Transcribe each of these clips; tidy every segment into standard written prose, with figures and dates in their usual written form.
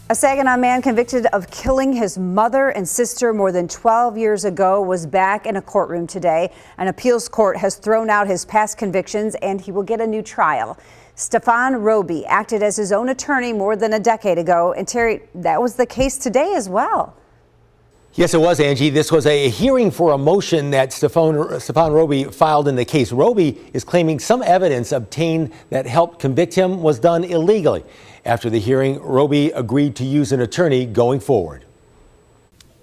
A Saginaw man convicted of killing his mother and sister more than 12 years ago was back in a courtroom today. An appeals court has thrown out his past convictions and he will get a new trial. Stephon Roby acted as his own attorney more than a decade ago. And Terry, that was the case today as well. Yes, it was, Angie. This was a hearing for a motion that Stephon Roby filed in the case. Roby is claiming some evidence obtained that helped convict him was done illegally. After the hearing, Roby agreed to use an attorney going forward.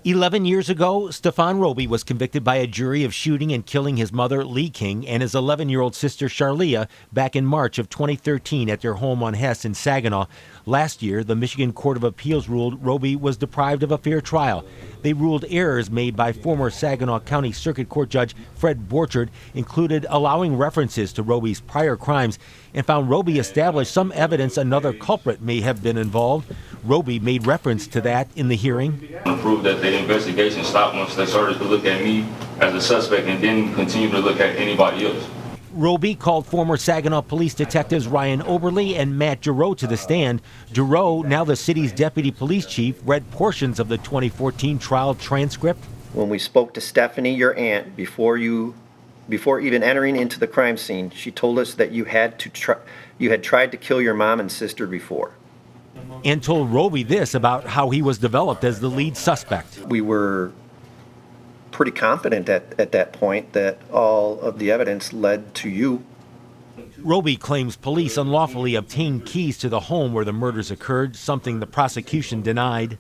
11 years ago, Stephon Roby was convicted by a jury of shooting and killing his mother, Lee King, and his 11-year-old sister, Charlia, back in March of 2013 at their home on Hess in Saginaw. Last year, the Michigan Court of Appeals ruled Roby was deprived of a fair trial. They ruled errors made by former Saginaw County Circuit Court Judge Fred Borchard included allowing references to Roby's prior crimes and found Roby established some evidence another culprit may have been involved. Roby made reference to that in the hearing. Prove that the investigation stopped once they started to look at me as a suspect and didn't continue to look at anybody else. Roby called former Saginaw police detectives Ryan Oberly and Matt Giroux to the stand. Giroux, now the city's deputy police chief, read portions of the 2014 trial transcript. When we spoke to Stephanie, your aunt, before even entering into the crime scene, she told us that you had tried to kill your mom and sister before. And told Roby this about how he was developed as the lead suspect. We were pretty confident at that point that all of the evidence led to you. Roby claims police unlawfully obtained keys to the home where the murders occurred, something the prosecution denied.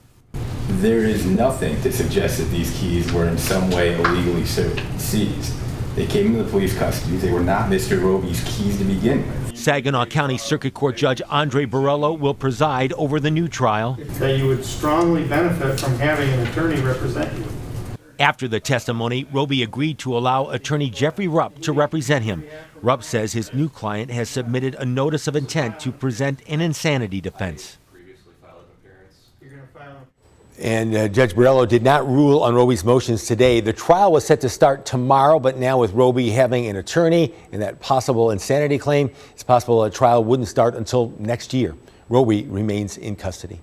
There is nothing to suggest that these keys were in some way illegally seized. They came into the police custody. They were not Mr. Roby's keys to begin with. Saginaw County Circuit Court Judge Andre Borello will preside over the new trial. That you would strongly benefit from having an attorney represent you. After the testimony, Roby agreed to allow attorney Jeffrey Rupp to represent him. Rupp says his new client has submitted a notice of intent to present an insanity defense. And Judge Borello did not rule on Roby's motions today. The trial was set to start tomorrow, but now with Roby having an attorney and that possible insanity claim, it's possible a trial wouldn't start until next year. Roby remains in custody.